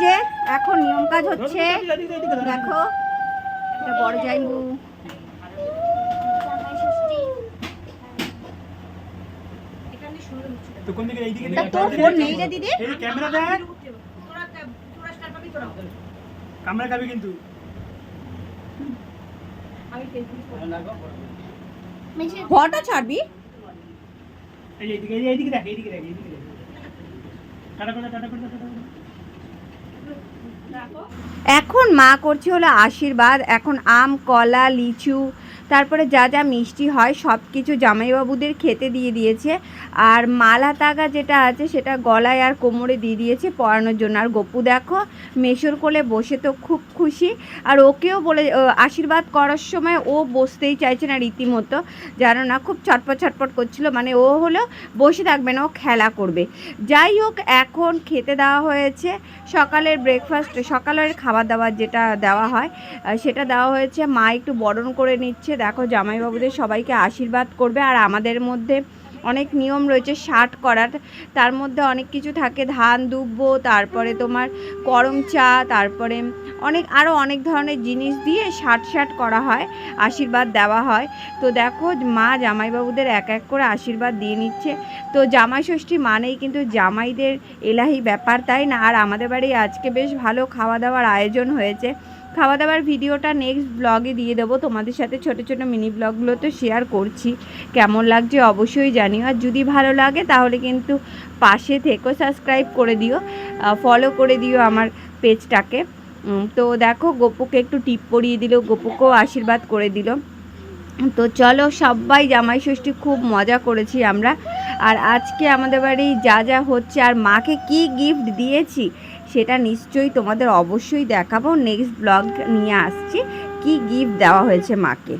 যে এখন নিয়ম কাজ হচ্ছে, দেখো এটা বড় যাইবু। তোর ফোন নেই রে দিদি, ক্যামেরা দেখ, ক্যামেরা খাবি কিন্তু ফটো ছাড়বি। এইদিকে দেখ, এইদিকে দেখ, এইদিকে দেখ। টাটা করে, টাটা করে, টাটা করে। এখন মা করছে হলো আশীর্বাদ। এখন আম, কলা, লিচু, তারপরে যা যা মিষ্টি হয় সব কিছু জামাইবাবুদের খেতে দিয়ে দিয়েছে। আর মালা তাগা যেটা আছে সেটা গলায় আর কোমরে দিয়ে দিয়েছে পরানোর জন্য। আর গপু দেখো মেশোর কোলে বসে তো খুব খুশি। আর ওকেও বলে আশীর্বাদ করার সময় ও বসতেই চাইছে না রীতিমতো, জানো না, খুব ছটপট ছটপট করছিল। মানে ও হলো বসে থাকবে না, ও খেলা করবে। যাই হোক, এখন খেতে দেওয়া হয়েছে সকালের ব্রেকফাস্ট, সকালের খাবার দাবার যেটা দেওয়া হয় সেটা দেওয়া হয়েছে। মা একটু বরণ করে নিচ্ছে। দেখো জামাইবাবুদের সবাইকে আশীর্বাদ করবে। আর আমাদের মধ্যে অনেক নিয়ম রয়েছে ষাট করার, তার মধ্যে অনেক কিছু থাকে, ধান দুব্বো, তারপরে তোমার করম চা, তারপরে আরও অনেক ধরনের জিনিস দিয়ে ষাট করা হয়, আশীর্বাদ দেওয়া হয়। তো দেখো মা জামাইবাবুদের এক এক করে আশীর্বাদ দিয়ে নিচ্ছে। তো জামাই ষষ্ঠী মানেই কিন্তু জামাইদের এলাহি ব্যাপার, তাই না? আর আমাদের বাড়ি আজকে বেশ ভালো খাওয়া দাওয়ার আয়োজন হয়েছে। খাওয়া দাওয়ার ভিডিওটা নেক্সট ব্লগে দিয়ে দেবো তোমাদের সাথে, ছোটো ছোটো মিনি ব্লগগুলো তো শেয়ার করছি। কেমন লাগছে অবশ্যই জানিও। আর যদি ভালো লাগে তাহলে কিন্তু পাশে থেকো, সাবস্ক্রাইব করে দিও, ফলো করে দিও আমার পেজটাকে। তো দেখো গপুকে একটু টিপ পরিয়ে দিল, গপুকেও আশীর্বাদ করে দিল। তো চলো সবাই জামাই ষষ্ঠী খুব মজা করেছি আমরা। আর আজকে আমাদের বাড়ি যা যা হচ্ছে আর মাকে কি গিফট দিয়েছি সেটা নিশ্চয়ই তোমাদের অবশ্যই দেখাবো। নেক্সট ব্লগ নিয়ে আসছি কি গিফট দেওয়া হয়েছে মাকে।